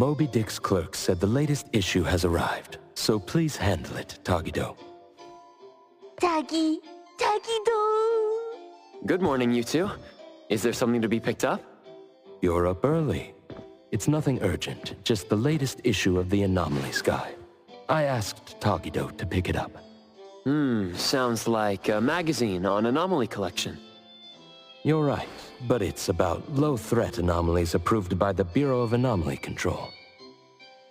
Moby Dick's clerk said the latest issue has arrived, so please handle it, Tagido. Tagido. Good morning, you two. Is there something to be picked up? You're up early. It's nothing urgent, just the latest issue of the Anomalies Guide. I asked Tagido to pick it up. Sounds like a magazine on anomaly collection. You're right, but it's about low-threat anomalies approved by the Bureau of Anomaly Control.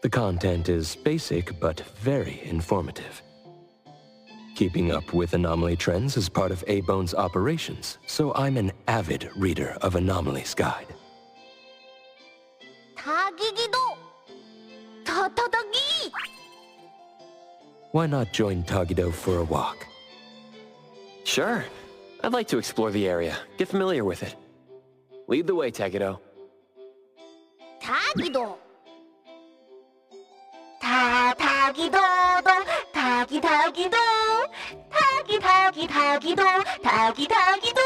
The content is basic, but very informative. Keeping up with anomaly trends is part of A-Bone's operations, so I'm an avid reader of Anomalies Guide. Tagido. Tatadagi. Why not join Tagido for a walk? Sure. I'd like to explore the area, get familiar with it. Lead the way, Tagido. Tagido. Tagido. Tagido. Tagido.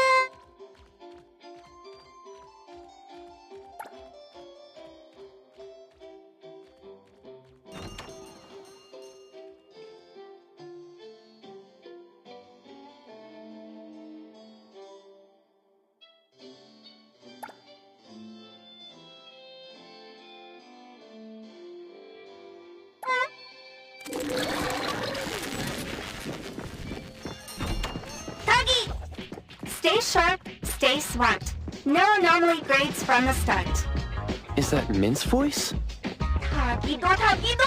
Stay sharp, stay smart. No anomaly grades from the start. Is that Mint's voice? Tagido.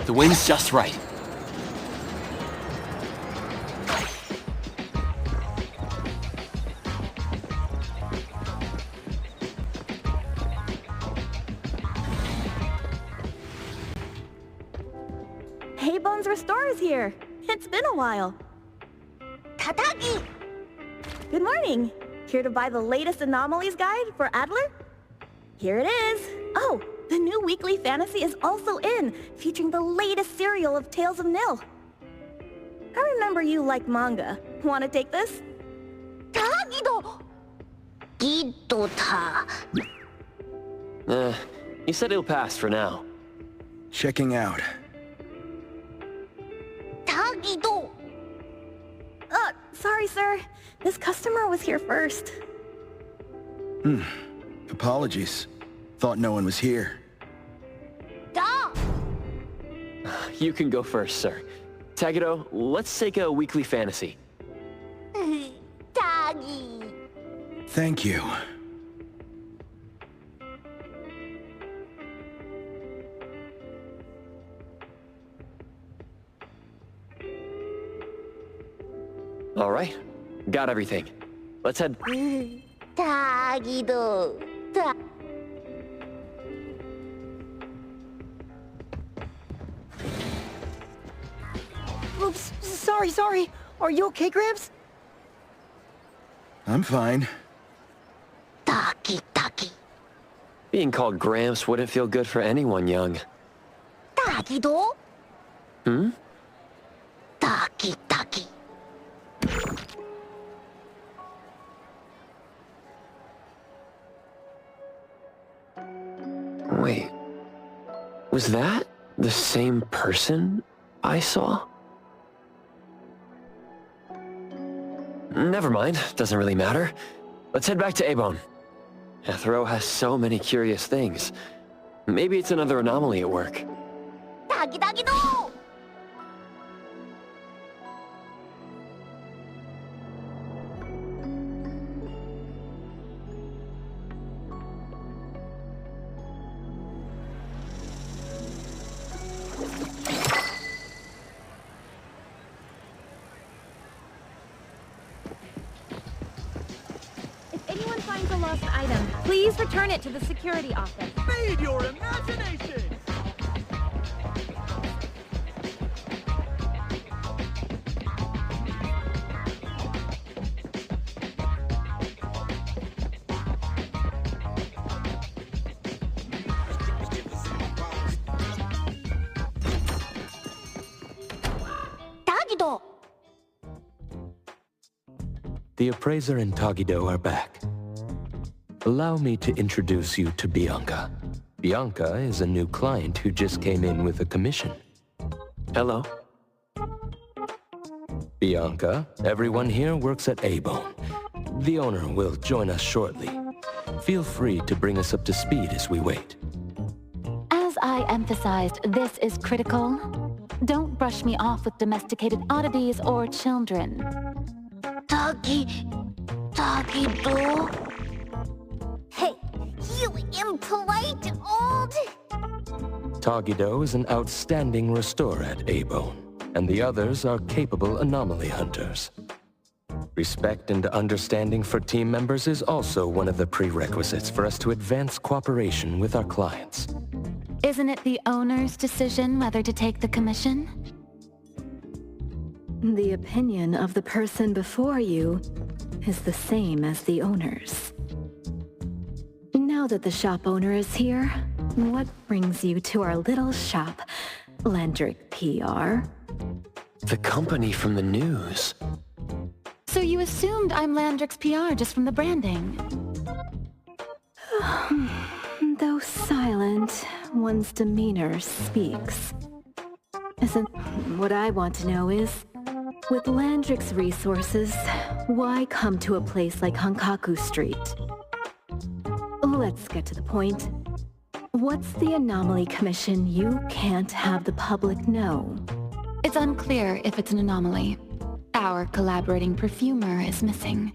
The wind's just right. Hey, Bones Restorer's here. It's been a while. Tatagi. Good morning. Here to buy the latest Anomalies Guide for Adler? Here it is. Oh, the new weekly fantasy is also in, featuring the latest serial of Tales of Nil. I remember you like manga. Want to take this? Tagido. Gidota. You said it'll pass for now. Checking out. Tagido. Sorry, sir. This customer was here first. Apologies. Thought no one was here. Da. You can go first, sir. Tagido, let's take a weekly fantasy. Tagi. Thank you. All right. Got everything. Let's head... Tagido. Oops, sorry. Are you okay, Gramps? I'm fine. Taki. Being called Gramps wouldn't feel good for anyone young. Tagido. Taki. Wait. Was that the same person I saw? Never mind. Doesn't really matter. Let's head back to A-Bone. Ethro has so many curious things. Maybe it's another anomaly at work. Tagido. If anyone finds a lost item, please return it to the security office. Feed your imagination! the appraiser and Tagido are back. Allow me to introduce you to Bianca. Bianca is a new client who just came in with a commission. Hello. Bianca, everyone here works at A-Bone. The owner will join us shortly. Feel free to bring us up to speed as we wait. As I emphasized, this is critical. Don't brush me off with domesticated oddities or children. Tagido? Hey, you impolite old... Tagido is an outstanding restorer at A-Bone, and the others are capable anomaly hunters. Respect and understanding for team members is also one of the prerequisites for us to advance cooperation with our clients. Isn't it the owner's decision whether to take the commission? The opinion of the person before you is the same as the owner's. Now that the shop owner is here, what brings you to our little shop, Landrick PR? The company from the news. So you assumed I'm Landrick's PR just from the branding? Though silent, one's demeanor speaks. What I want to know is, with Landrick's resources, why come to a place like Hankaku Street? Let's get to the point. What's the anomaly commission you can't have the public know? It's unclear if it's an anomaly. Our collaborating perfumer is missing.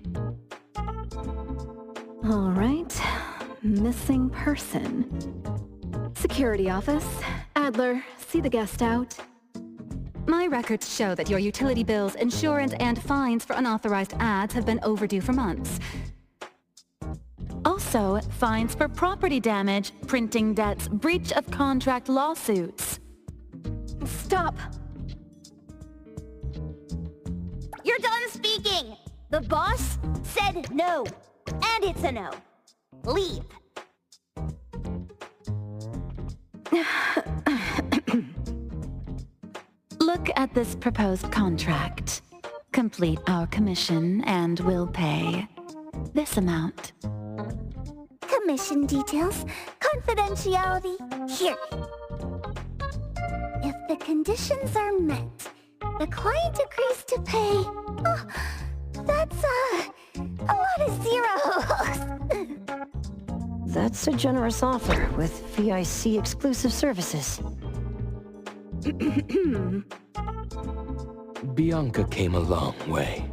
All right. Missing person. Security office. Adler, see the guest out. My records show that your utility bills, insurance, and fines for unauthorized ads have been overdue for months. Also, fines for property damage, printing debts, breach of contract lawsuits. Stop! You're done speaking! The boss said no. And it's a no. Leave. Look at this proposed contract. Complete our commission and we'll pay this amount. Commission details, confidentiality, here. If the conditions are met, the client agrees to pay. Oh, that's a lot of zeros. That's a generous offer with VIC exclusive services. Bianca came a long way.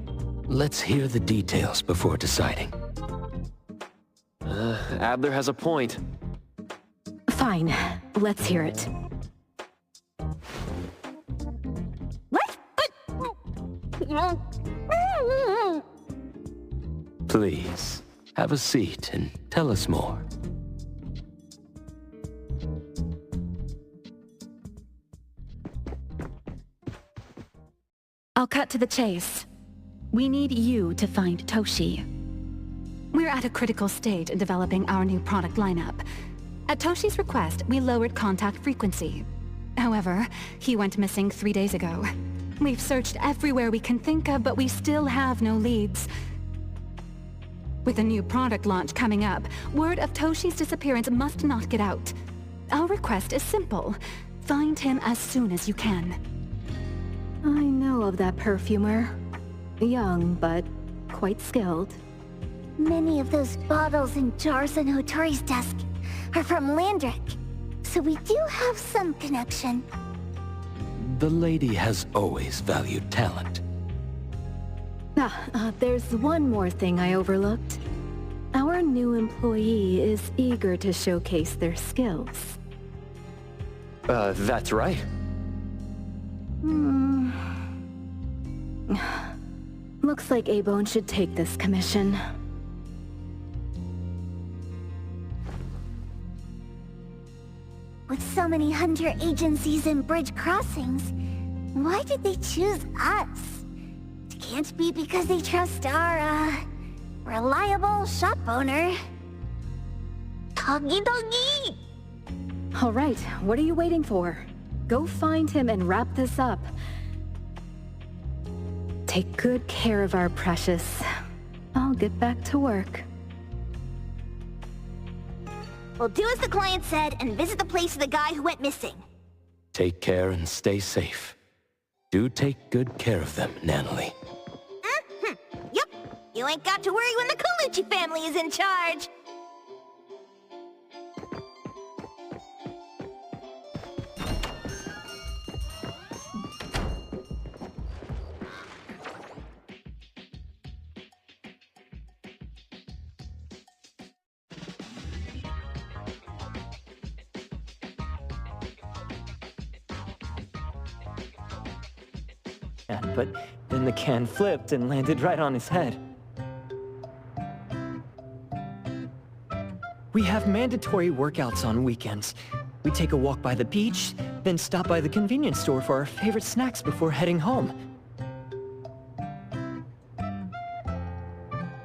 Let's hear the details before deciding. Adler has a point. Fine. Let's hear it. Please, have a seat and tell us more. I'll cut to the chase. We need you to find Toshi. We're at a critical stage in developing our new product lineup. At Toshi's request, we lowered contact frequency. However, he went missing 3 days ago. We've searched everywhere we can think of, but we still have no leads. With a new product launch coming up, word of Toshi's disappearance must not get out. Our request is simple. Find him as soon as you can. I know of that perfumer. Young, but quite skilled. Many of those bottles and jars on Hotori's desk are from Landrick, so we do have some connection. The lady has always valued talent. There's one more thing I overlooked. Our new employee is eager to showcase their skills. That's right. Looks like A-Bone should take this commission. With so many hunter agencies and bridge crossings, why did they choose us? It can't be because they trust our, reliable shop owner. Tagidogi! All right, what are you waiting for? Go find him and wrap this up. Take good care of our precious get back to work. We'll do as the client said and visit the place of the guy who went missing. Take care and stay safe. Do take good care of them, Natalie. Yep. You ain't got to worry when the Colucci family is in charge. But then the can flipped and landed right on his head. We have mandatory workouts on weekends. We take a walk by the beach, then stop by the convenience store for our favorite snacks before heading home.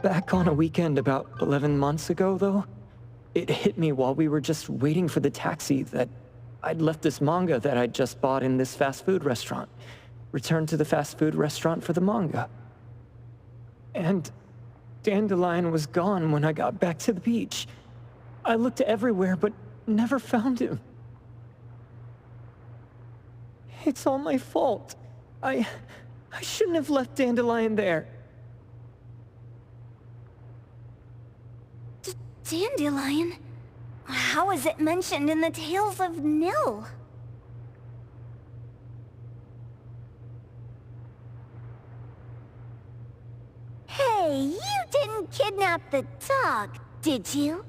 Back on a weekend about 11 months ago, though, it hit me while we were just waiting for the taxi that I'd left this manga that I'd just bought in this fast food restaurant. Returned to the fast food restaurant for the manga. And Dandelion was gone when I got back to the beach. I looked everywhere, but never found him. It's all my fault. I shouldn't have left Dandelion there. Dandelion? How is it mentioned in the Tales of Nil? Hey, you didn't kidnap the dog, did you?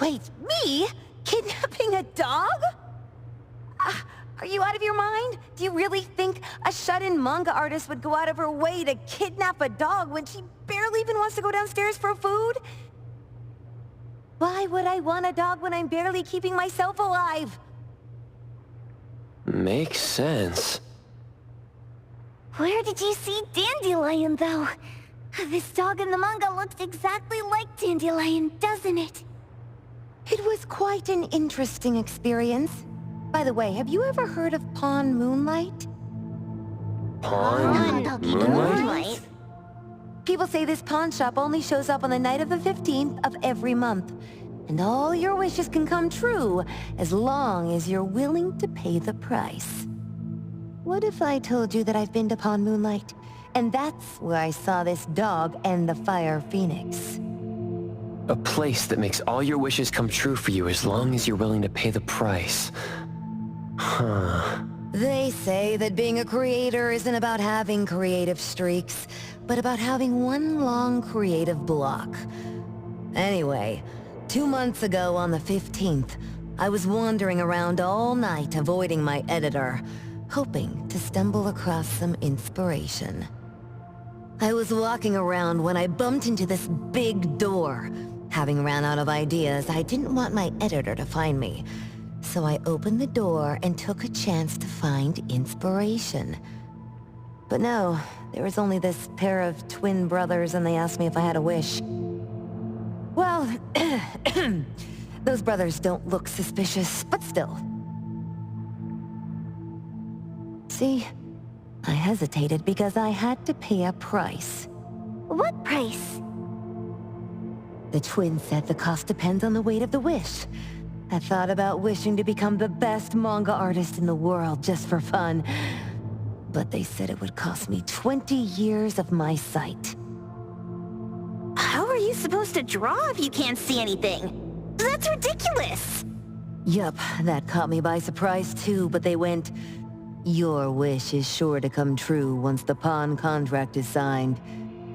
Wait, me? Kidnapping a dog? Are you out of your mind? Do you really think a shut-in manga artist would go out of her way to kidnap a dog when she barely even wants to go downstairs for food? Why would I want a dog when I'm barely keeping myself alive? Makes sense. Where did you see Dandelion, though? This dog in the manga looks exactly like Dandelion, doesn't it? It was quite an interesting experience. By the way, have you ever heard of Pawn Moonlight? Pawn Moonlight? People say this pawn shop only shows up on the night of the 15th of every month. And all your wishes can come true as long as you're willing to pay the price. What if I told you that I've been to Pawn Moonlight? And that's where I saw this dog and the Fire Phoenix. A place that makes all your wishes come true for you as long as you're willing to pay the price. Huh. They say that being a creator isn't about having creative streaks, but about having one long creative block. Anyway, 2 months ago on the 15th, I was wandering around all night avoiding my editor, hoping to stumble across some inspiration. I was walking around when I bumped into this big door. Having ran out of ideas, I didn't want my editor to find me. So I opened the door and took a chance to find inspiration. But no, there was only this pair of twin brothers and they asked me if I had a wish. Well, those brothers don't look suspicious, but still. See? I hesitated because I had to pay a price. What price? The twins said the cost depends on the weight of the wish. I thought about wishing to become the best manga artist in the world just for fun. But they said it would cost me 20 years of my sight. How are you supposed to draw if you can't see anything? That's ridiculous! Yup, that caught me by surprise too, but they went, "Your wish is sure to come true once the pawn contract is signed,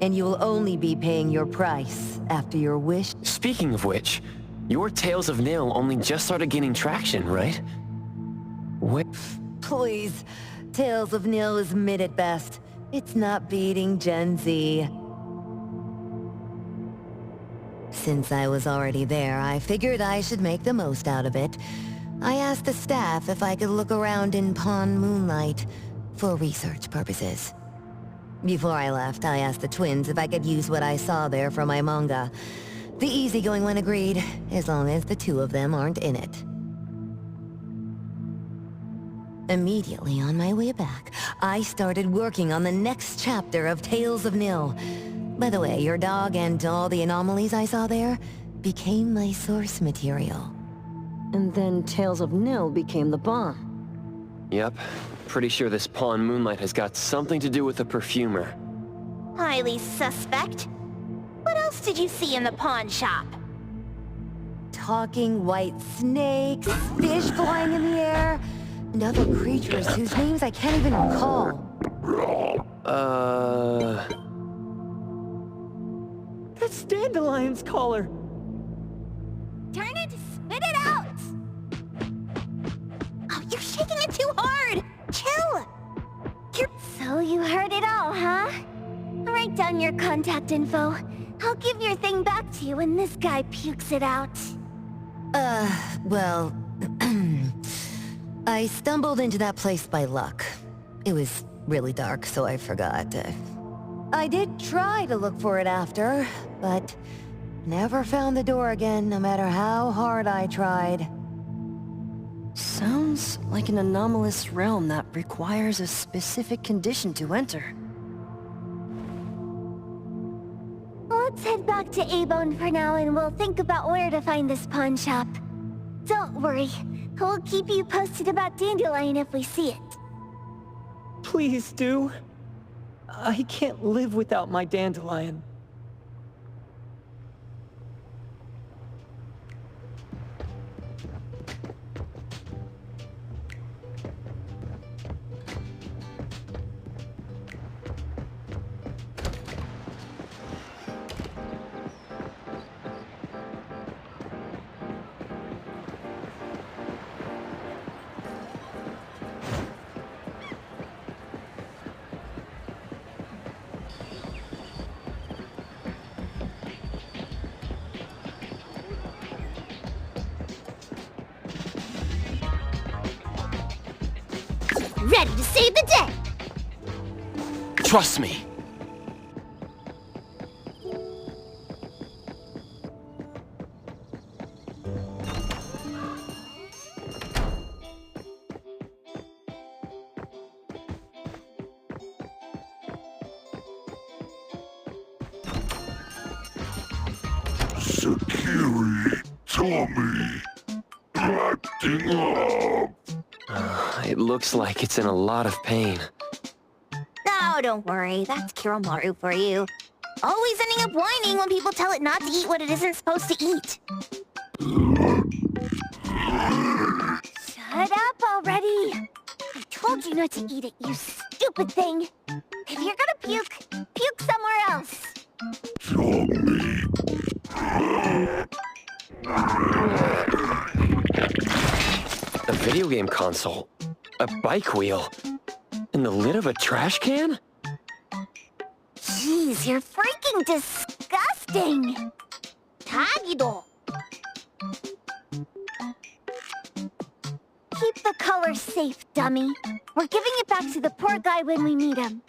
and you will only be paying your price after your wish." Speaking of which, your Tales of Nil only just started gaining traction, right? Wait. Please, Tales of Nil is mid at best. It's not beating Gen Z. Since I was already there, I figured I should make the most out of it. I asked the staff if I could look around in Pawn Moonlight for research purposes. Before I left, I asked the twins if I could use what I saw there for my manga. The easygoing one agreed, as long as the two of them aren't in it. Immediately on my way back, I started working on the next chapter of Tales of Nil. By the way, your dog and all the anomalies I saw there became my source material. And then Tales of Nil became the bomb. Yep. Pretty sure this pawn Moonlight has got something to do with the perfumer. Highly suspect. What else did you see in the pawn shop? Talking white snakes, fish flying in the air, and other creatures whose names I can't even recall. That's Dandelion's collar! Turn it, spit it out! Oh, you're shaking it too hard! Chill! So you heard it all, huh? Write down your contact info. I'll give your thing back to you when this guy pukes it out. Well... I stumbled into that place by luck. It was really dark, so I forgot. I did try to look for it after, but never found the door again, no matter how hard I tried. Sounds like an anomalous realm that requires a specific condition to enter. Let's head back to A-Bone for now and we'll think about where to find this pawn shop. Don't worry, we'll keep you posted about Dandelion if we see it. Please do. I can't live without my Dandelion. Ready to save the day! Trust me. Security, Tommy. Acting up. It looks like it's in a lot of pain. Oh, don't worry. That's Kiromaru for you. Always ending up whining when people tell it not to eat what it isn't supposed to eat. Shut up already! I told you not to eat it, you stupid thing! If you're gonna puke, puke somewhere else! A video game console, a bike wheel, and the lid of a trash can? Jeez, you're freaking disgusting! Tagido! Keep the color safe, dummy. We're giving it back to the poor guy when we meet him.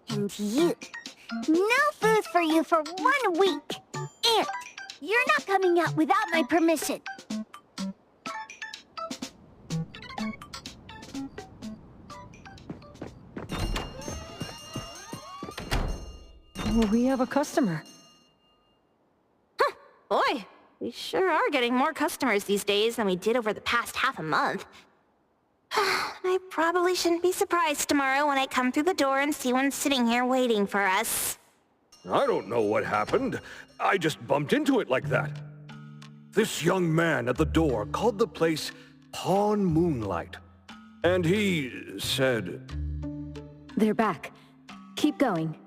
And you, no food for you for 1 week. And you're not coming out without my permission. We have a customer. Huh, boy, we sure are getting more customers these days than we did over the past half a month. I probably shouldn't be surprised tomorrow when I come through the door and see one sitting here waiting for us. I don't know what happened. I just bumped into it like that. This young man at the door called the place Pawn Moonlight. And he said... They're back. Keep going.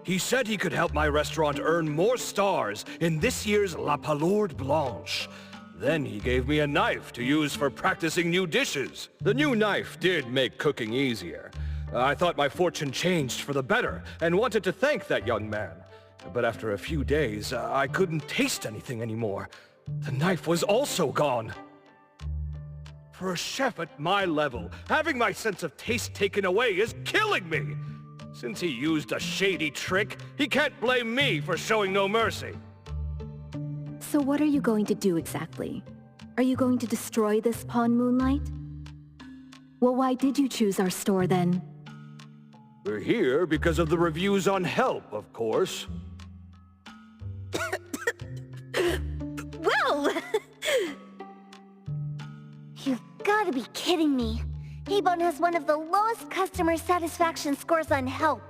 He said he could help my restaurant earn more stars in this year's La Palourde Blanche. Then he gave me a knife to use for practicing new dishes. The new knife did make cooking easier. I thought my fortune changed for the better and wanted to thank that young man. But after a few days, I couldn't taste anything anymore. The knife was also gone. For a chef at my level, having my sense of taste taken away is killing me. Since he used a shady trick, he can't blame me for showing no mercy. So what are you going to do exactly? Are you going to destroy this Pawn Moonlight? Well, why did you choose our store then? We're here because of the reviews on Help, of course. Well! You've gotta be kidding me. Ebon has one of the lowest customer satisfaction scores on Help.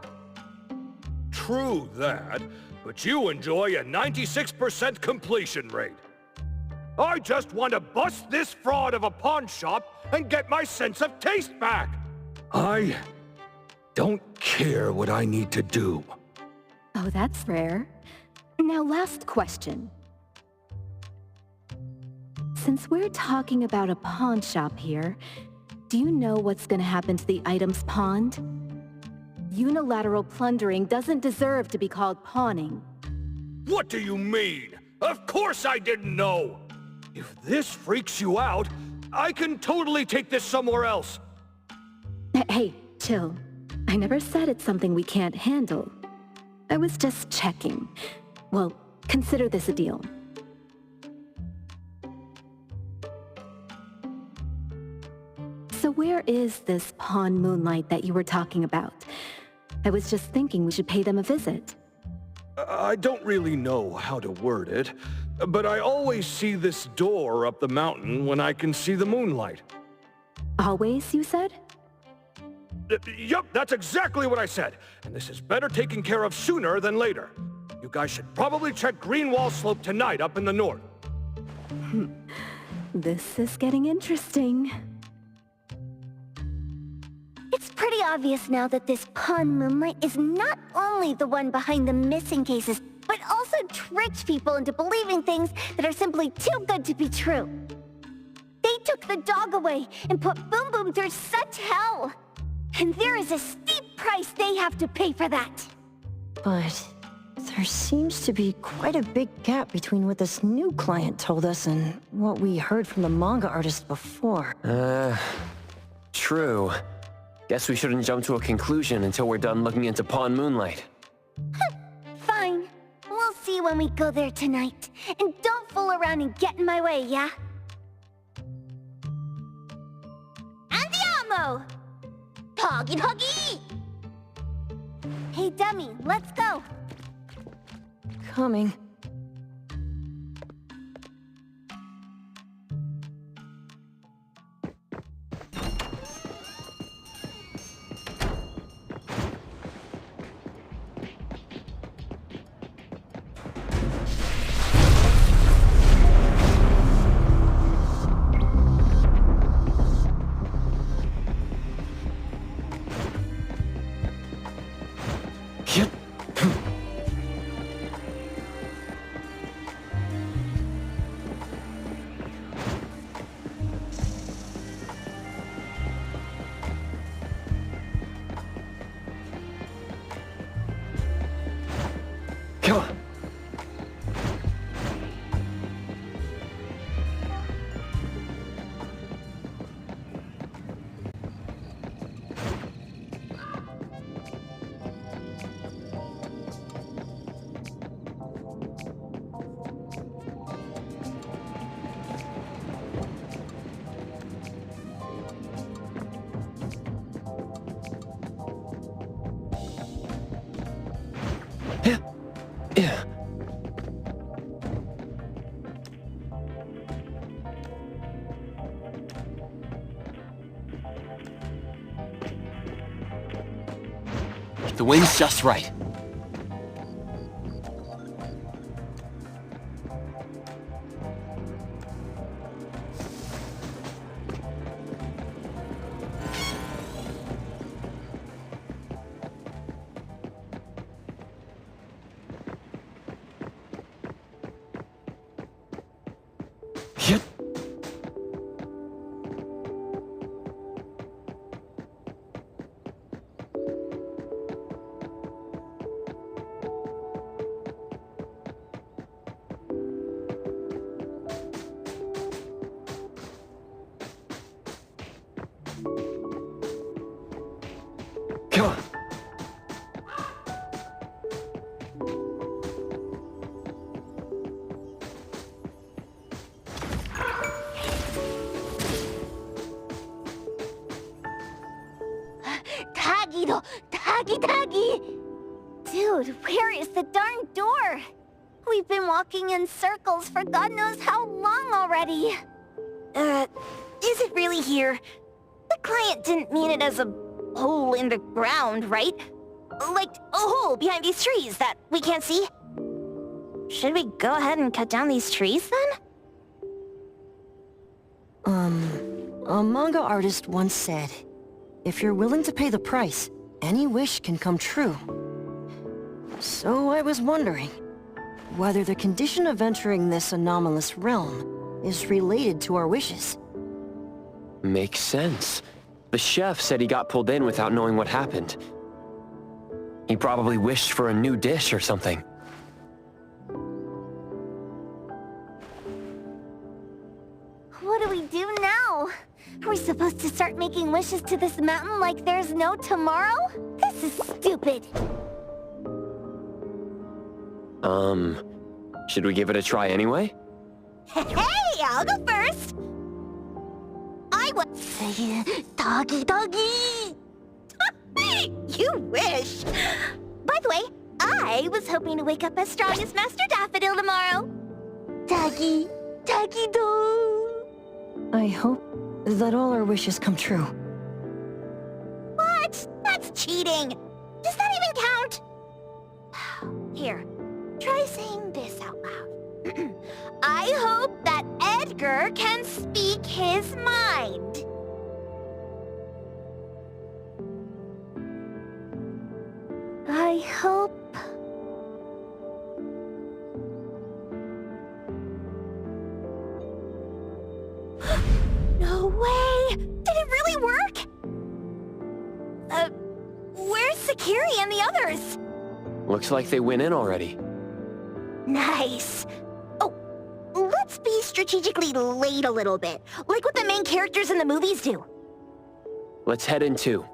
True that, but you enjoy a 96% completion rate. I just want to bust this fraud of a pawn shop and get my sense of taste back. I don't care what I need to do. Oh, that's rare. Now, last question. Since we're talking about a pawn shop here, do you know what's gonna happen to the items pawned? Unilateral plundering doesn't deserve to be called pawning. What do you mean? Of course I didn't know! If this freaks you out, I can totally take this somewhere else. Hey, chill. I never said it's something we can't handle. I was just checking. Well, consider this a deal. So where is this Pawn Moonlight that you were talking about? I was just thinking we should pay them a visit. I don't really know how to word it, but I always see this door up the mountain when I can see the moonlight. Always, you said? Yup, that's exactly what I said. And this is better taken care of sooner than later. You guys should probably check Greenwall Slope tonight up in the north. This is getting interesting. It's pretty obvious now that this Pawn Moonlight is not only the one behind the missing cases, but also tricked people into believing things that are simply too good to be true. They took the dog away and put Boom Boom through such hell. And there is a steep price they have to pay for that. But there seems to be quite a big gap between what this new client told us and what we heard from the manga artist before. True. Guess we shouldn't jump to a conclusion until we're done looking into Pawn Moonlight. Fine. We'll see when we go there tonight. And don't fool around and get in my way, yeah? Andiamo! Poggy Poggy! Hey, dummy, let's go. Coming. Come on. Yeah. The wind's just right. Come on. Tagido! Tagi! Dude, where is the darn door? We've been walking in circles for God knows how long already. Is it really here? The client didn't mean it as a hole in the ground, right? Like a hole behind these trees that we can't see? Should we go ahead and cut down these trees then? A manga artist once said, if you're willing to pay the price, any wish can come true. So I was wondering whether the condition of entering this anomalous realm is related to our wishes. Makes sense. The chef said he got pulled in without knowing what happened. He probably wished for a new dish or something. What do we do now? Are we supposed to start making wishes to this mountain like there's no tomorrow? This is stupid. Should we give it a try anyway? Hey, I'll go first! I was... Doggy! You wish! By the way, I was hoping to wake up as strong as Master Daffodil tomorrow. Doggy do. I hope that all our wishes come true. What? That's cheating! Does that even count? Here, try saying this out loud. I hope that Edgar can speak his mind. I hope... No way! Did it really work? Where's Sakiri and the others? Looks like they went in already. Nice. Oh, let's be strategically late a little bit, like what the main characters in the movies do. Let's head in too.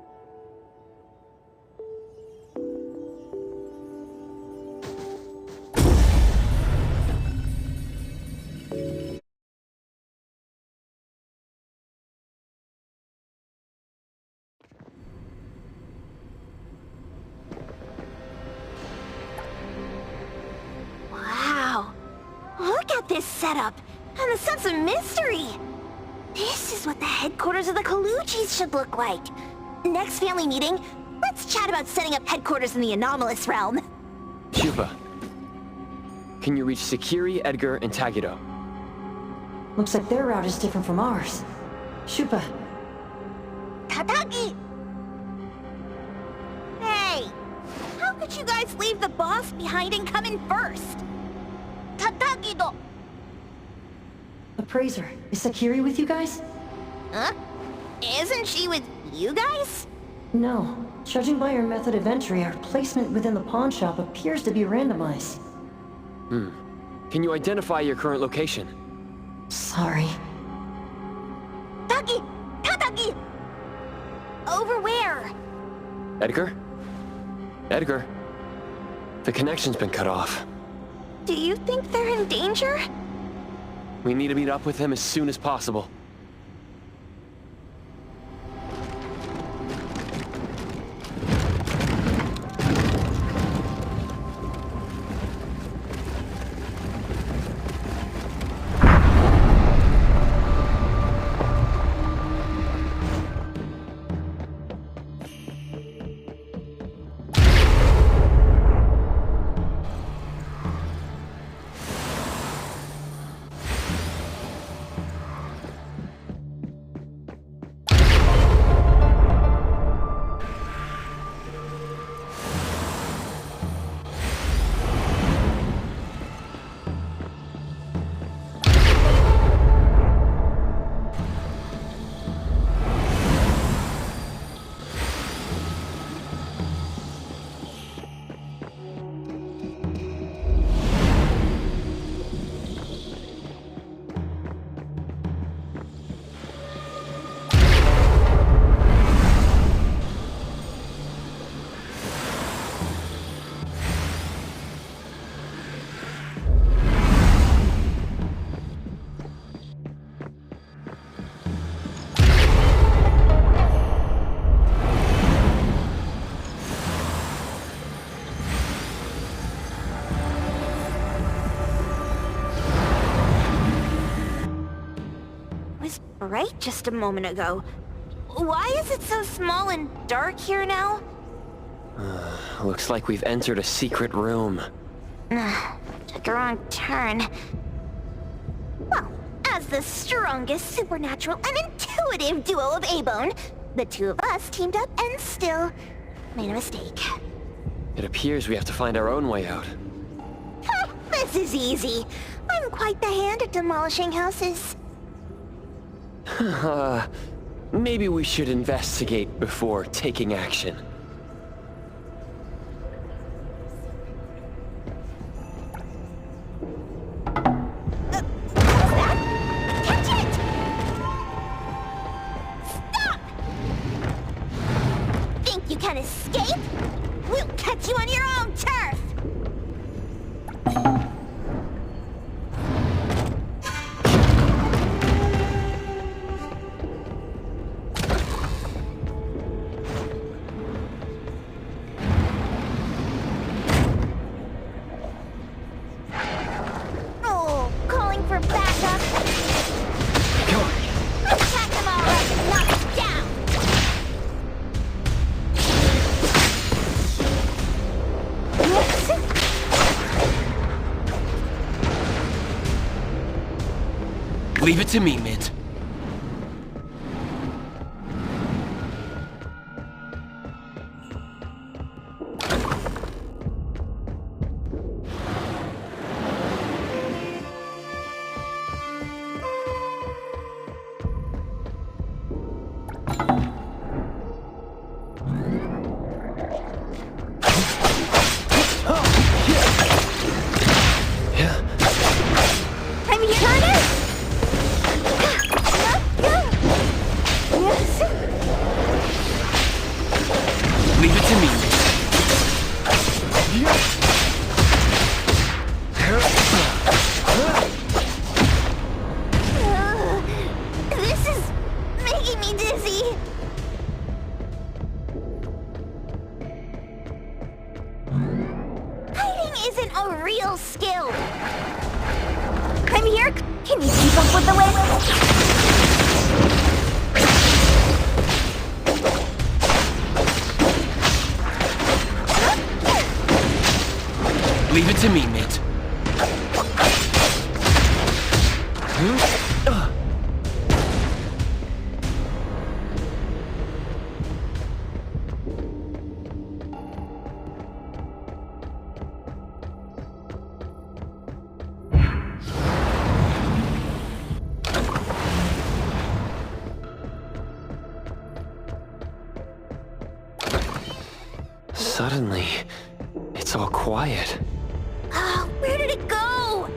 Wow. Look at this setup, and the sense of mystery. This is what the headquarters of the Kalujis should look like. Next family meeting, let's chat about setting up headquarters in the anomalous realm. Shupa, can you reach Sakiri, Edgar, and Tagido? Looks like their route is different from ours. Shupa. Tatagi! Hey! How could you guys leave the boss behind and come in first? Tatagi-do! Appraiser, is Sakiri with you guys? Huh? Isn't she with you guys? No. Judging by her method of entry, our placement within the pawn shop appears to be randomized. Can you identify your current location? Sorry. Tagi! Tatagi! Over where? Edgar? Edgar? The connection's been cut off. Do you think they're in danger? We need to meet up with them as soon as possible. was bright just a moment ago. Why is it so small and dark here now? Looks like we've entered a secret room. Took a wrong turn. Well, as the strongest supernatural and intuitive duo of A-Bone, the two of us teamed up and still made a mistake. It appears we have to find our own way out. This is easy. I'm quite the hand at demolishing houses. Maybe we should investigate before taking action. Catch it! Stop! Think you can escape? We'll catch you on your own turf! Oh, calling for backup. Attack them all up and knock us down! Leave it to me, Mint. I'm here! Leave it to me. This is making me dizzy. Hiding isn't a real skill. I'm here. Can you keep up with the wind? Leave it to me, Mint. Suddenly, it's all quiet. Where did it go?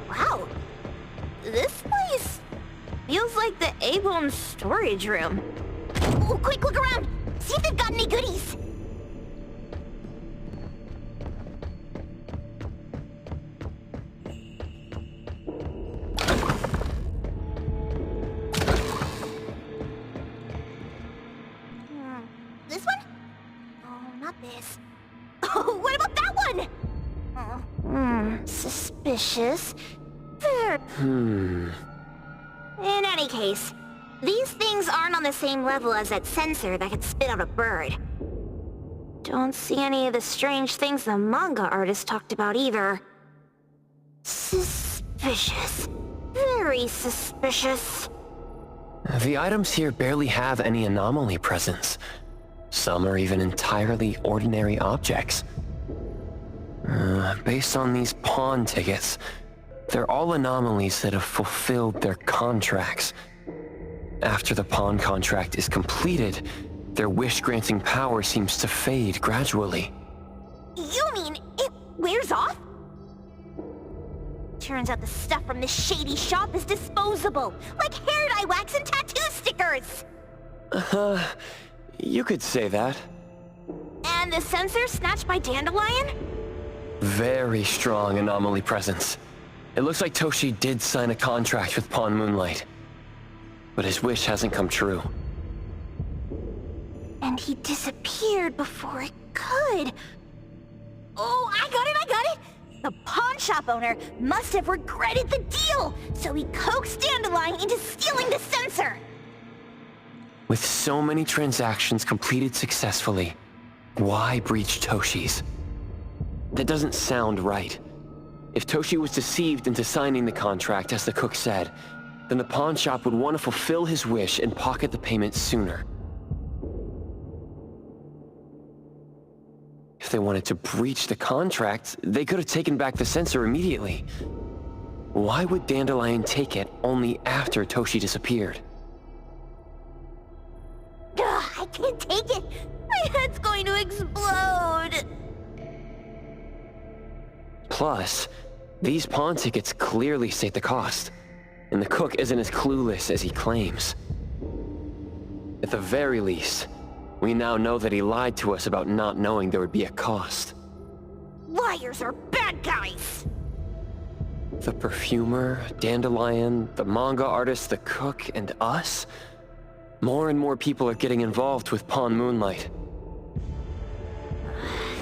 Wow. This place feels like the A-Bone storage room. Oh, quick, look around. See if they've got any goodies. This one? Oh, not this. Oh, what about that one? Suspicious. In any case, these things aren't on the same level as that sensor that could spit out a bird. Don't see any of the strange things the manga artist talked about either. Suspicious. Very suspicious. The items here barely have any anomaly presence. Some are even entirely ordinary objects. Based on these pawn tickets, they're all anomalies that have fulfilled their contracts. After the pawn contract is completed, their wish-granting power seems to fade gradually. You mean it wears off? Turns out the stuff from this shady shop is disposable, like hair dye wax and tattoo stickers! You could say that. And the sensor snatched by Dandelion? Very strong anomaly presence. It looks like Toshi did sign a contract with Pawn Moonlight. But his wish hasn't come true. And he disappeared before it could. Oh, I got it! The pawn shop owner must have regretted the deal, so he coaxed Dandelion into stealing the sensor. With so many transactions completed successfully, why breach Toshi's? That doesn't sound right. If Toshi was deceived into signing the contract, as the cook said, then the pawn shop would want to fulfill his wish and pocket the payment sooner. If they wanted to breach the contract, they could have taken back the sensor immediately. Why would Dandelion take it only after Toshi disappeared? Ugh, I can't take it! My head's going to explode! Plus, these pawn tickets clearly state the cost, and the cook isn't as clueless as he claims. At the very least, we now know that he lied to us about not knowing there would be a cost. Liars are bad guys! The perfumer, Dandelion, the manga artist, the cook, and us? More and more people are getting involved with Pawn Moonlight.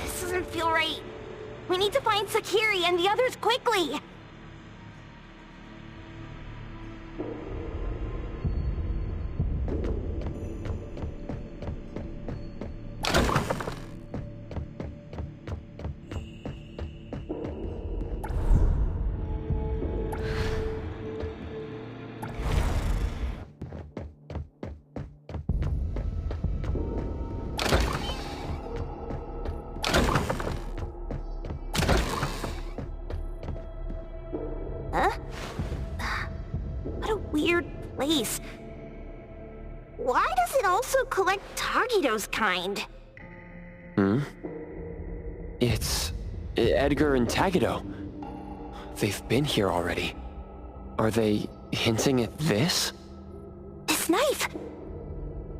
This doesn't feel right. We need to find Sakiri and the others quickly! What a weird place. Why does it also collect Tagido's kind? It's Edgar and Tagido. They've been here already. Are they hinting at this? This knife!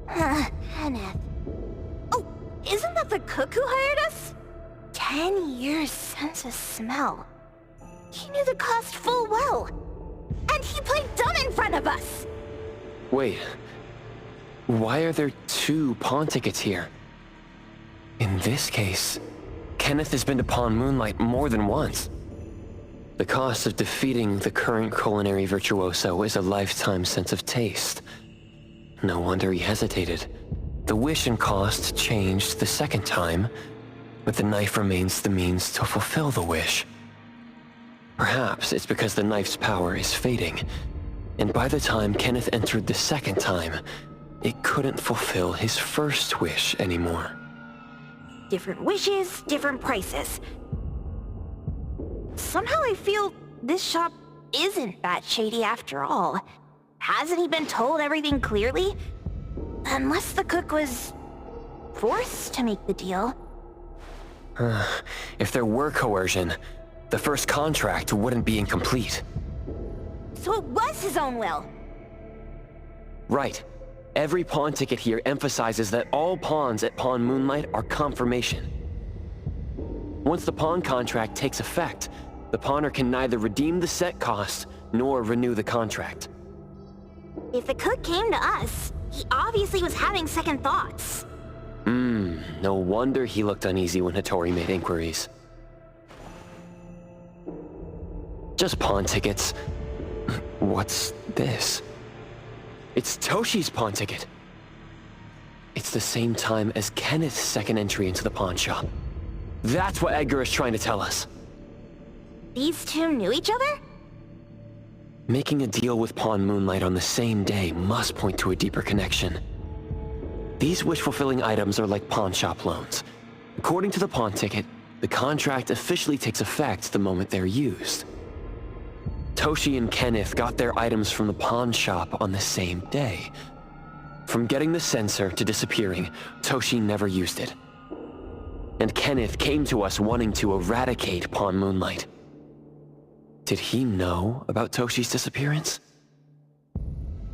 Kenneth. Oh, isn't that the cook who hired us? 10 years sense of smell. He knew the cost full well. And he played dumb in front of us! Wait. Why are there 2 pawn tickets here? In this case, Kenneth has been to Pawn Moonlight more than once. The cost of defeating the current culinary virtuoso is a lifetime sense of taste. No wonder he hesitated. The wish and cost changed the second time, but the knife remains the means to fulfill the wish. Perhaps it's because the knife's power is fading, and by the time Kenneth entered the second time, it couldn't fulfill his first wish anymore. Different wishes, different prices. Somehow I feel this shop isn't that shady after all. Hasn't he been told everything clearly? Unless the cook was forced to make the deal. If there were coercion, the first contract wouldn't be incomplete. So it was his own will. Right. Every pawn ticket here emphasizes that all pawns at Pawn Moonlight are confirmation. Once the pawn contract takes effect, the pawner can neither redeem the set cost nor renew the contract. If the cook came to us, he obviously was having second thoughts. No wonder he looked uneasy when Hattori made inquiries. Just pawn tickets. What's this? It's Toshi's pawn ticket. It's the same time as Kenneth's second entry into the pawn shop. That's what Edgar is trying to tell us. These 2 knew each other? Making a deal with Pawn Moonlight on the same day must point to a deeper connection. These wish-fulfilling items are like pawn shop loans. According to the pawn ticket, the contract officially takes effect the moment they're used. Toshi and Kenneth got their items from the pawn shop on the same day. From getting the sensor to disappearing, Toshi never used it. And Kenneth came to us wanting to eradicate Pawn Moonlight. Did he know about Toshi's disappearance?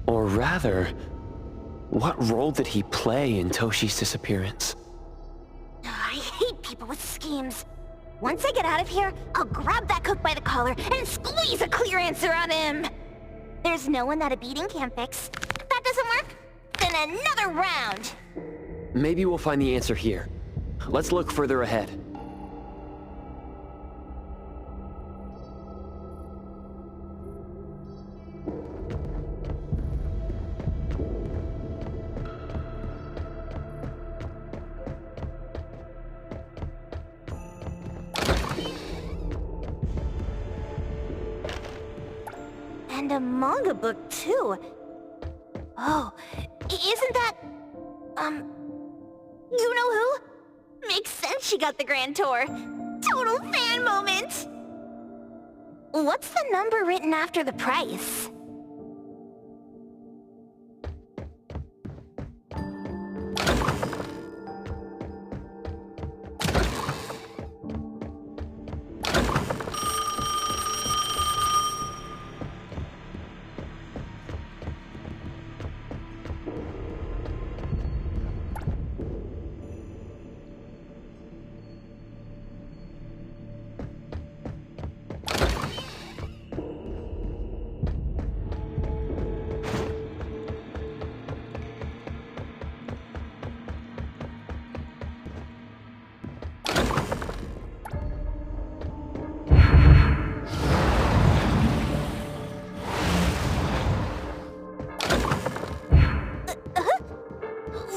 Or rather, what role did he play in Toshi's disappearance? I hate people with schemes. Once I get out of here, I'll grab that cook by the collar and squeeze a clear answer on him! There's no one that a beating can't fix. If that doesn't work, then another round! Maybe we'll find the answer here. Let's look further ahead. And a manga book, too. Oh, isn't that... you know who? Makes sense she got the grand tour. Total fan moment! What's the number written after the price?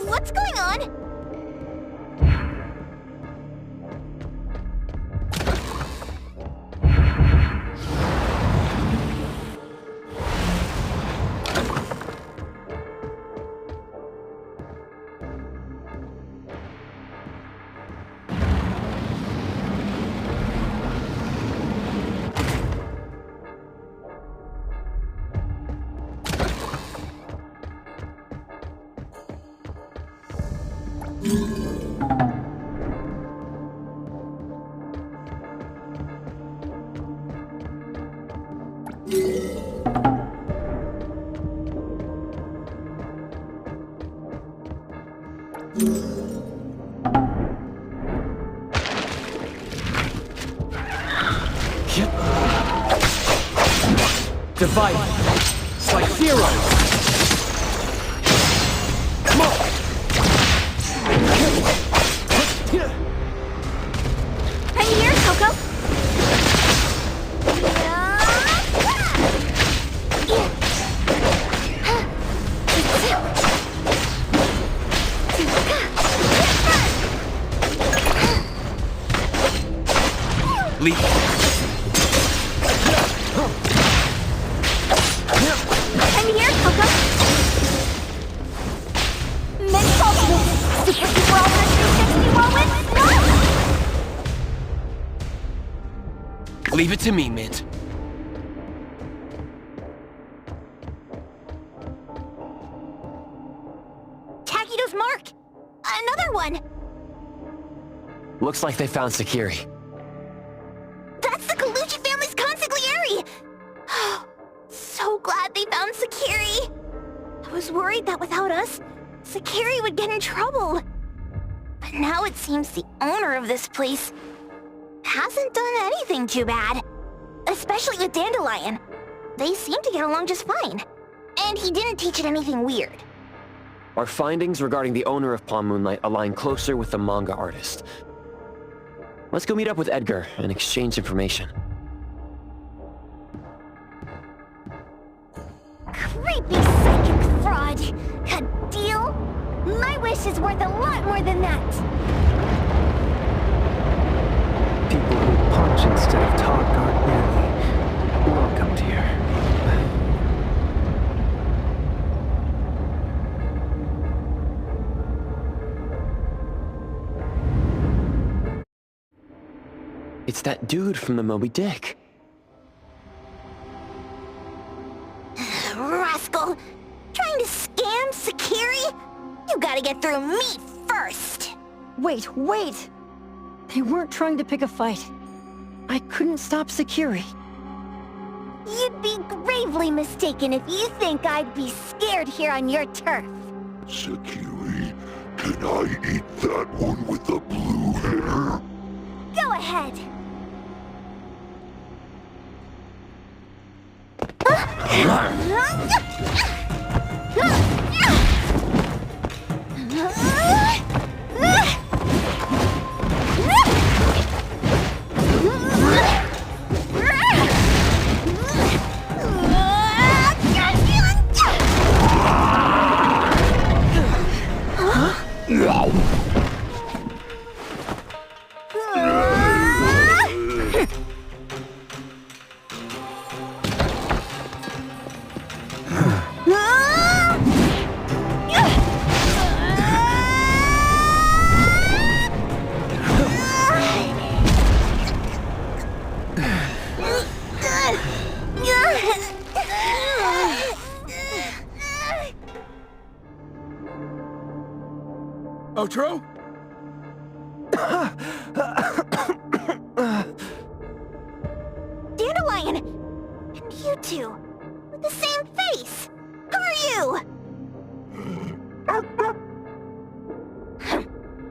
What's going on? Divide. Like heroes. Come on. Right here, Coco. Leap. I'm here, Coco. Mint ultimate. Super Super Ultra 360 whirlwind. Leave it to me, Mint. Takido's mark. Another one. Looks like they found Sakiri. That's the Kaluchi family's consigliere! So glad they found Sakiri! I was worried that without us, Sakiri would get in trouble. But now it seems the owner of this place hasn't done anything too bad. Especially with Dandelion. They seem to get along just fine. And he didn't teach it anything weird. Our findings regarding the owner of Palm Moonlight align closer with the manga artist. Let's go meet up with Edgar and exchange information. Creepy psychic fraud! A deal? My wish is worth a lot more than that! People who punch instead of talk aren't really welcomed here. It's that dude from the Moby Dick. Rascal! Trying to scam Sakiri? You gotta get through me first! Wait! They weren't trying to pick a fight. I couldn't stop Sakiri. You'd be gravely mistaken if you think I'd be scared here on your turf. Sakiri, can I eat that one with the blue hair? Go ahead! Otro? Dandelion! And you two, with the same face! Who are you?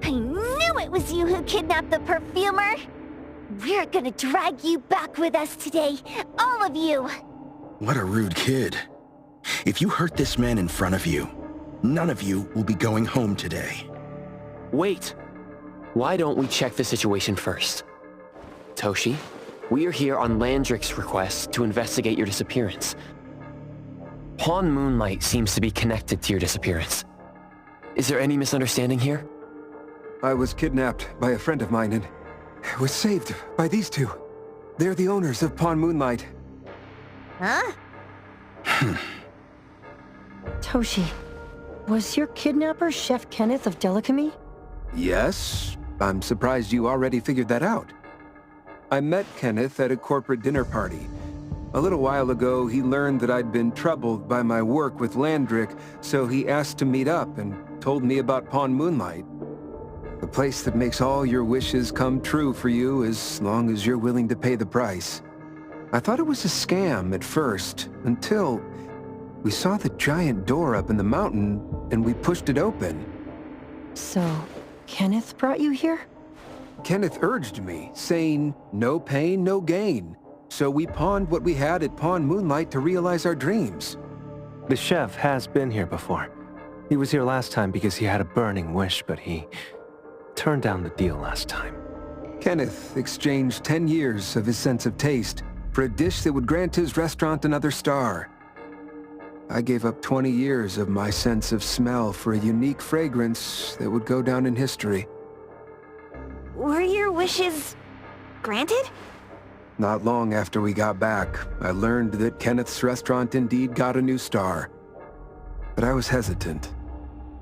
I knew it was you who kidnapped the perfumer! We're gonna drag you back with us today, all of you! What a rude kid. If you hurt this man in front of you, none of you will be going home today. Wait! Why don't we check the situation first? Toshi, we are here on Landrick's request to investigate your disappearance. Pawn Moonlight seems to be connected to your disappearance. Is there any misunderstanding here? I was kidnapped by a friend of mine and was saved by these two. They're the owners of Pawn Moonlight. Huh? Toshi, was your kidnapper Chef Kenneth of Delicamy? Yes, I'm surprised you already figured that out. I met Kenneth at a corporate dinner party. A little while ago, he learned that I'd been troubled by my work with Landrick, so he asked to meet up and told me about Pawn Moonlight. The place that makes all your wishes come true for you as long as you're willing to pay the price. I thought it was a scam at first, until we saw the giant door up in the mountain and we pushed it open. So, Kenneth brought you here? Kenneth urged me, saying, no pain, no gain. So we pawned what we had at Pawn Moonlight to realize our dreams. The chef has been here before. He was here last time because he had a burning wish, but he turned down the deal last time. Kenneth exchanged 10 years of his sense of taste for a dish that would grant his restaurant another star. I gave up 20 years of my sense of smell for a unique fragrance that would go down in history. Were your wishes granted? Not long after we got back, I learned that Kenneth's restaurant indeed got a new star. But I was hesitant.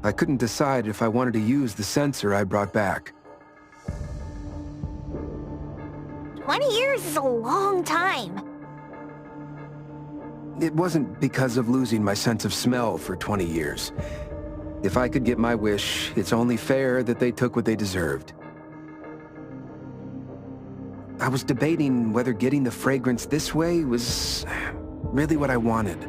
I couldn't decide if I wanted to use the sensor I brought back. 20 years is a long time. It wasn't because of losing my sense of smell for 20 years. If I could get my wish, it's only fair that they took what they deserved. I was debating whether getting the fragrance this way was really what I wanted.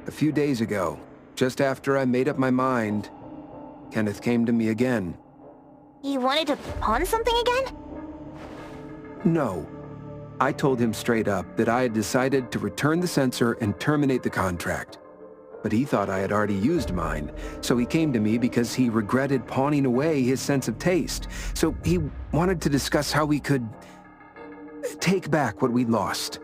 A few days ago, just after I made up my mind, Kenneth came to me again. You wanted to pawn something again? No. I told him straight up that I had decided to return the sensor and terminate the contract. But he thought I had already used mine, so he came to me because he regretted pawning away his sense of taste. So he wanted to discuss how we could take back what we'd lost.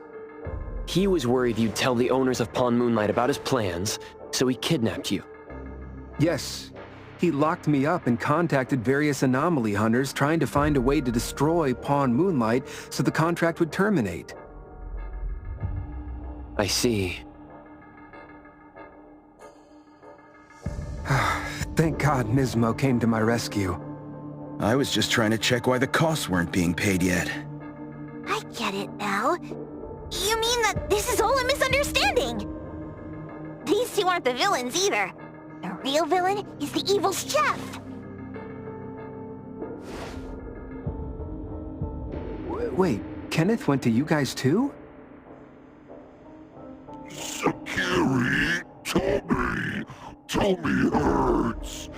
He was worried you'd tell the owners of Pawn Moonlight about his plans, so he kidnapped you. Yes. He locked me up and contacted various anomaly hunters trying to find a way to destroy Pawn Moonlight so the contract would terminate. I see. Thank God Nismo came to my rescue. I was just trying to check why the costs weren't being paid yet. I get it now. You mean that this is all a misunderstanding? These two aren't the villains either. The real villain is the evil chef. Wait, Kenneth went to you guys too? Sakiri, Tommy hurts.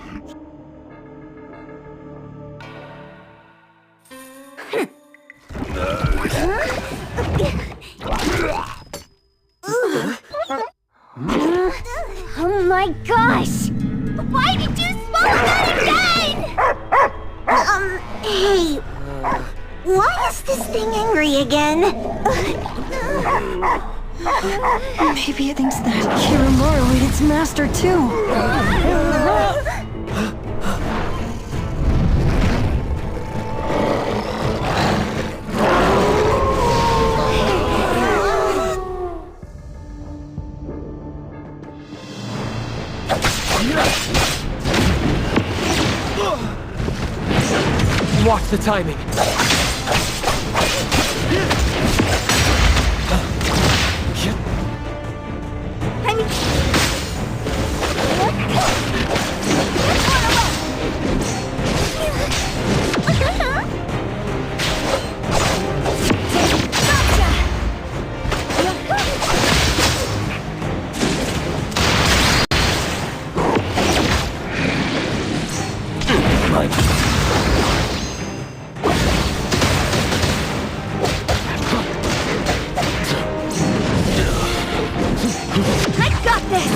Oh my gosh! Why did you smoke that again? Hey, why is this thing angry again? Maybe it thinks that Kiramura ate its master too. Watch the timing. Got this!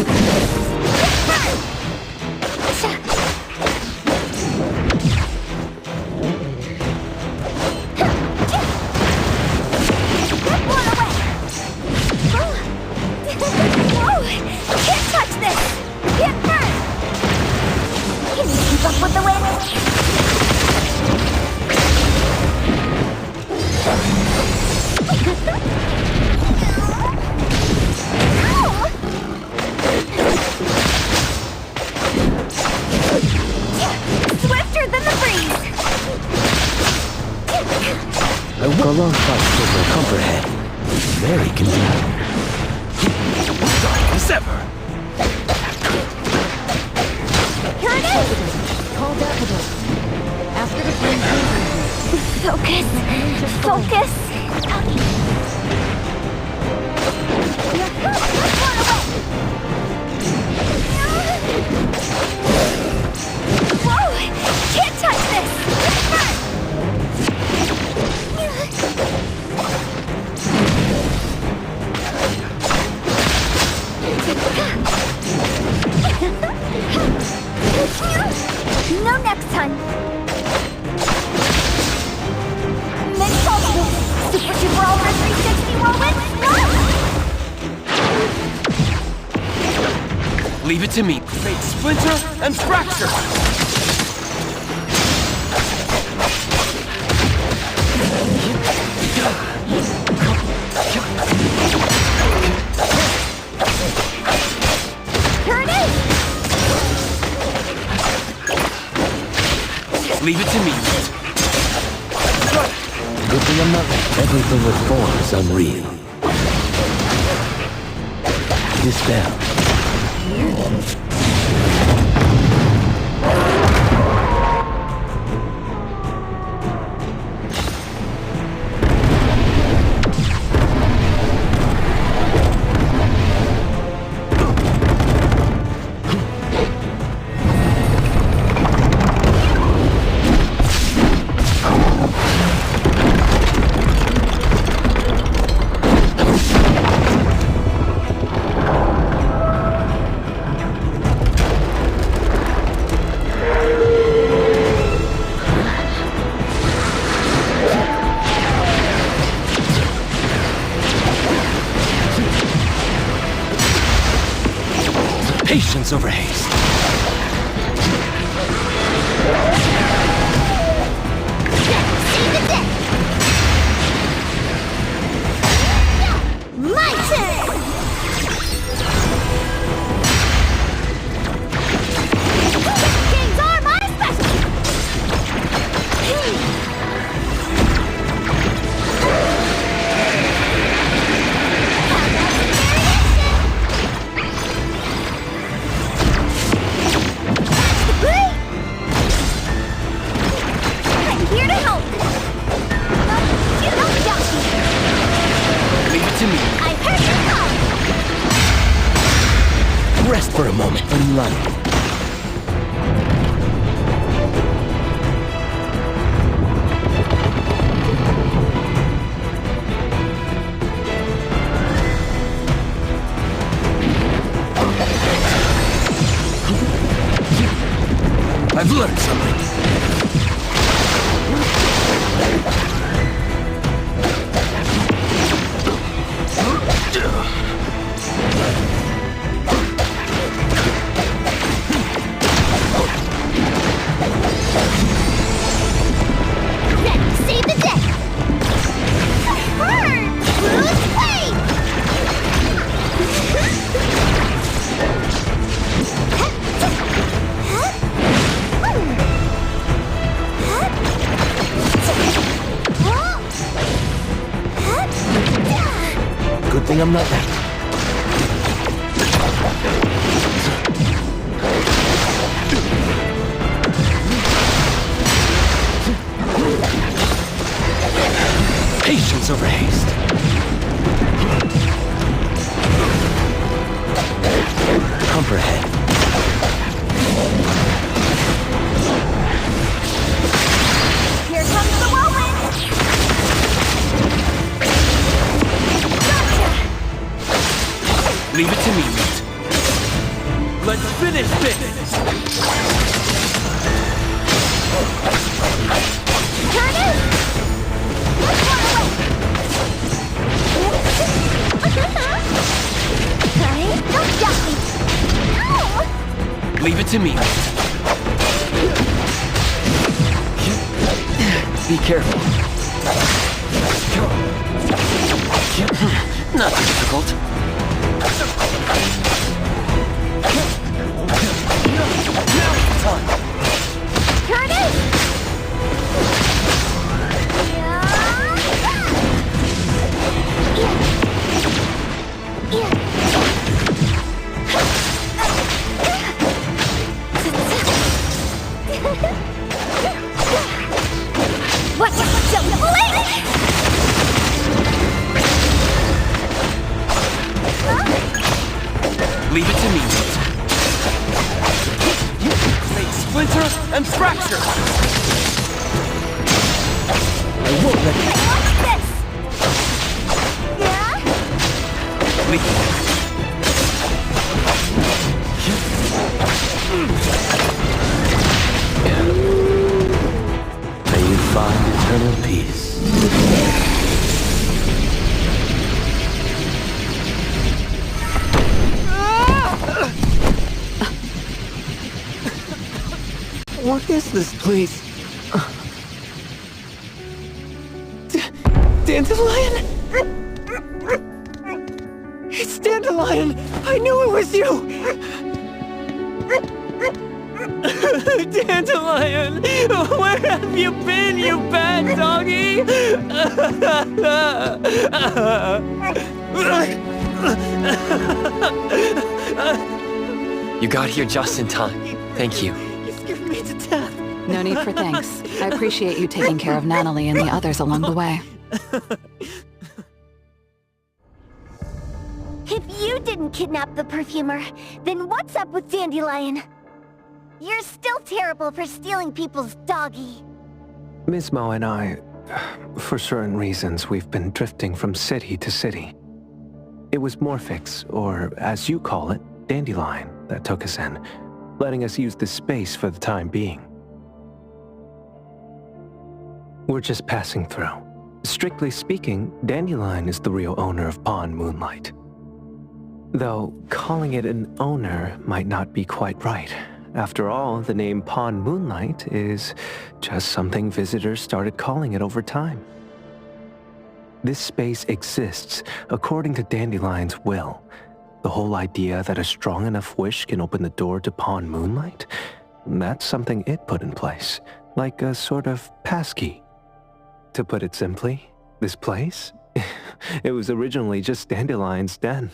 Whoa! Can't touch this! Can't burn! Can you keep up with the wind? Swifter than the breeze! A alongside Silver Copperhead. Very convenient. Dark as ever. Here it is! Call Daffodil. Ask her to bring Focus! Focus! Whoa! Can't touch this! No next time! Super Super Ultra 360 whirlwind! Leave it to me. Fate splinter and fracture. Here it is! Leave it to me. Good thing I'm not. Everything with form is unreal. Dispel. Patience over haste. My turn! Games are my specialty! I'm here to help! You don't doubt me! Leave it to me. I heard you call! Rest for a moment and light. I've learned something. Save the day! Burn! Bruce Wayne! Good thing I'm not late. Patience over haste. Copperhead. Here comes the whirlwind! Gotcha! Leave it to me, mate. Let's finish this! Turn it! Honey, don't jump me! No! Leave it to me. Be careful. Not too difficult. Turn it! What? Don't blink! Leave it to me. Make splinter and fracture. I won't let you. What's this? Yeah? Leave it. May you find eternal peace. What is this place? Dandelion? It's Dandelion! I knew it was you! Dandelion! Where have you been, you bad doggy? You got here just in time. Thank you. No need for thanks. I appreciate you taking care of Natalie and the others along the way. If you didn't kidnap the perfumer, then what's up with Dandelion? You're still terrible for stealing people's doggy. Mismo and I, for certain reasons, we've been drifting from city to city. It was Morphix, or as you call it, Dandelion, that took us in, letting us use this space for the time being. We're just passing through. Strictly speaking, Dandelion is the real owner of Pawn Moonlight. Though calling it an owner might not be quite right. After all, the name Pawn Moonlight is just something visitors started calling it over time. This space exists according to Dandelion's will. The whole idea that a strong enough wish can open the door to Pawn Moonlight? That's something it put in place, like a sort of passkey. To put it simply, this place? It was originally just Dandelion's den.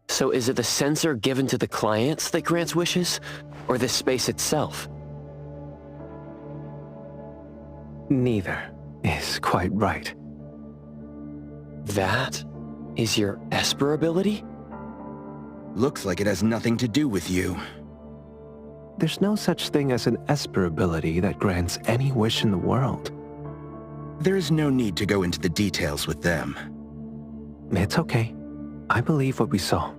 So is it the sensor given to the clients that grants wishes, or the space itself? Neither is quite right. That is your Esper ability? Looks like it has nothing to do with you. There's no such thing as an Esper ability that grants any wish in the world. There's no need to go into the details with them. It's okay. I believe what we saw.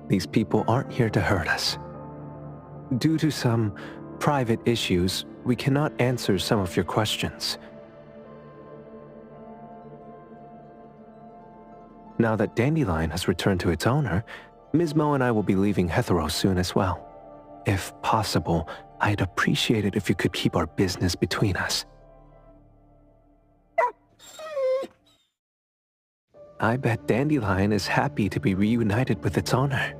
These people aren't here to hurt us. Due to some private issues, we cannot answer some of your questions. Now that Dandelion has returned to its owner, Mismo and I will be leaving Hetero soon as well. If possible, I'd appreciate it if you could keep our business between us. I bet Dandelion is happy to be reunited with its owner.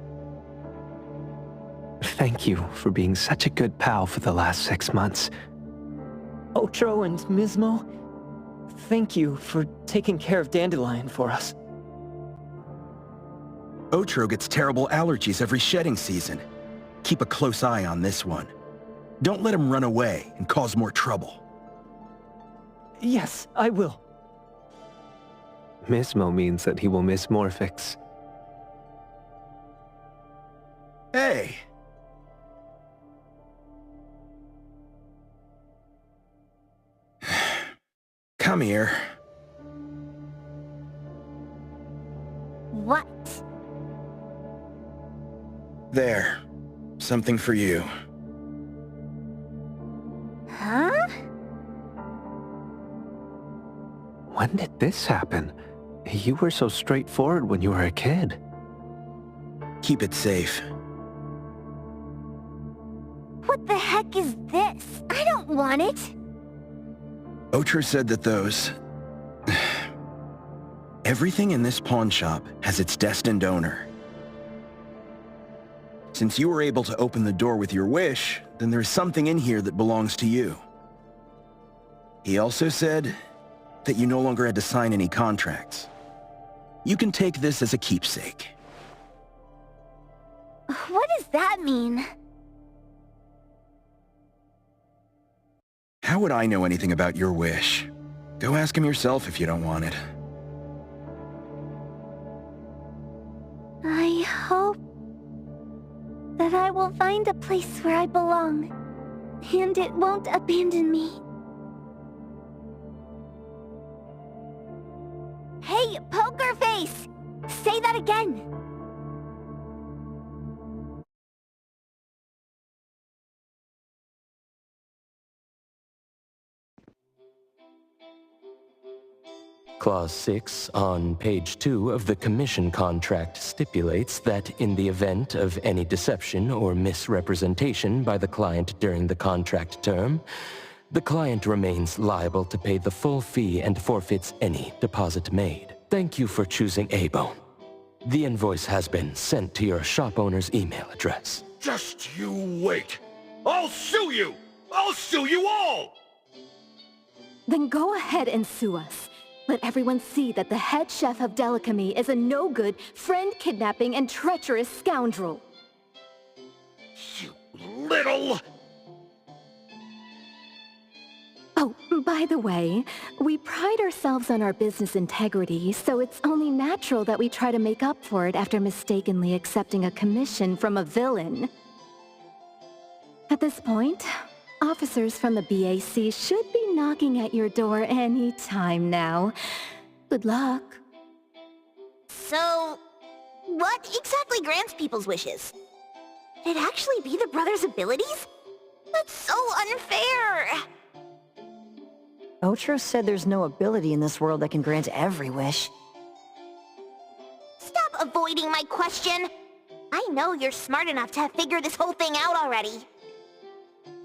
Thank you for being such a good pal for the last 6 months. Otro and Mismo, thank you for taking care of Dandelion for us. Otro gets terrible allergies every shedding season. Keep a close eye on this one. Don't let him run away and cause more trouble. Yes, I will. Mismo means that he will miss Morphix. Hey! Come here. What? There. Something for you. Huh? When did this happen? You were so straightforward when you were a kid. Keep it safe. What the heck is this? I don't want it. Otra said that those... Everything in this pawn shop has its destined owner. Since you were able to open the door with your wish, then there's something in here that belongs to you. He also said that you no longer had to sign any contracts. You can take this as a keepsake. What does that mean? How would I know anything about your wish? Go ask him yourself if you don't want it. I hope that I will find a place where I belong, and it won't abandon me. Hey, Poker Face! Say that again! Clause 6 on page 2 of the commission contract stipulates that in the event of any deception or misrepresentation by the client during the contract term, the client remains liable to pay the full fee and forfeits any deposit made. Thank you for choosing A-Bone. The invoice has been sent to your shop owner's email address. Just you wait. I'll sue you! I'll sue you all! Then go ahead and sue us. Let everyone see that the head chef of Delicamy is a no-good, friend-kidnapping, and treacherous scoundrel. You little... Oh, by the way, we pride ourselves on our business integrity, so it's only natural that we try to make up for it after mistakenly accepting a commission from a villain. At this point, officers from the BAC should be knocking at your door any time now. Good luck. So, what exactly grants people's wishes? Could it actually be the brothers' abilities? That's so unfair! Otra said there's no ability in this world that can grant every wish. Stop avoiding my question! I know you're smart enough to have figured this whole thing out already.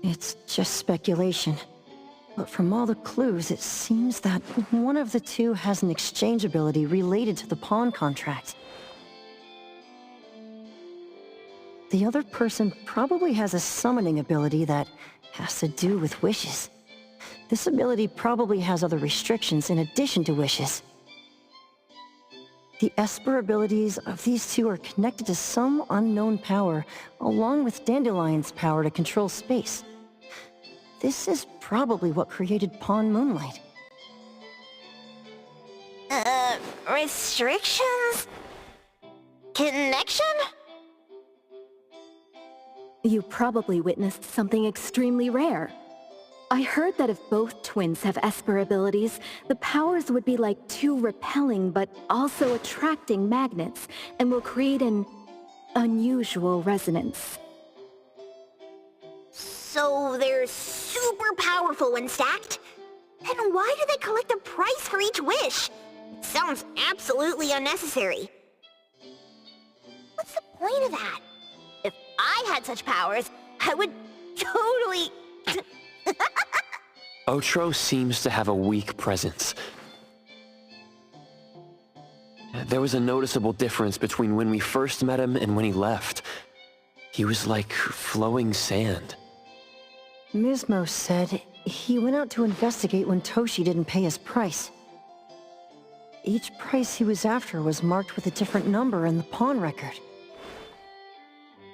It's just speculation. But from all the clues, it seems that one of the two has an exchange ability related to the pawn contract. The other person probably has a summoning ability that has to do with wishes. This ability probably has other restrictions in addition to wishes. The Esper abilities of these two are connected to some unknown power, along with Dandelion's power to control space. This is probably what created Pawn Moonlight. Restrictions? Connection? You probably witnessed something extremely rare. I heard that if both twins have Esper abilities, the powers would be like two repelling but also attracting magnets, and will create an unusual resonance. So they're super powerful when stacked? Then why do they collect a price for each wish? It sounds absolutely unnecessary. What's the point of that? If I had such powers, I would totally... Otro seems to have a weak presence. There was a noticeable difference between when we first met him and when he left. He was like flowing sand. Mismo said he went out to investigate when Toshi didn't pay his price. Each price he was after was marked with a different number in the pawn record.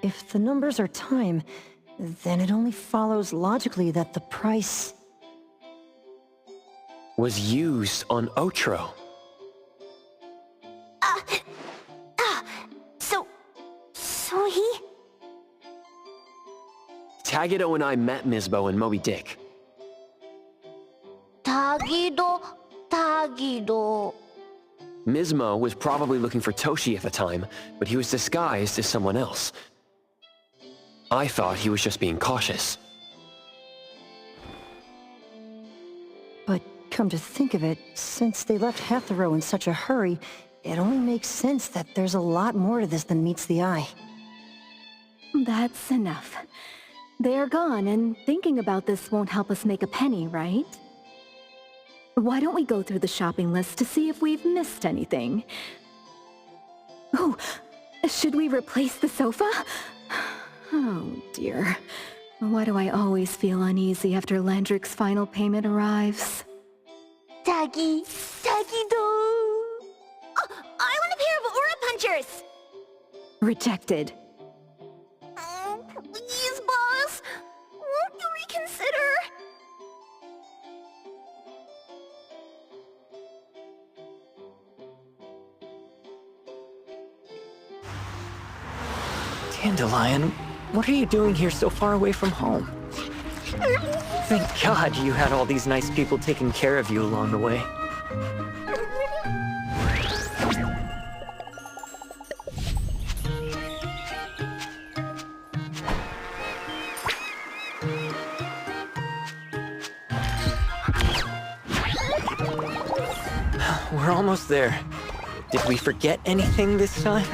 If the numbers are time, then it only follows logically that the price... was used on Otro. So he... Tagido and I met Misbo and Moby Dick. Tagido. Mismo was probably looking for Toshi at the time, but he was disguised as someone else. I thought he was just being cautious. But come to think of it, since they left half the row in such a hurry, it only makes sense that there's a lot more to this than meets the eye. That's enough. They're gone, and thinking about this won't help us make a penny, right? Why don't we go through the shopping list to see if we've missed anything? Oh, should we replace the sofa? Oh dear. Why do I always feel uneasy after Landric's final payment arrives? Doggy, doggy do. Oh, I want a pair of aura punchers! Rejected. Please, boss. Won't you reconsider? Dandelion, what are you doing here so far away from home? Thank God you had all these nice people taking care of you along the way. We're almost there. Did we forget anything this time?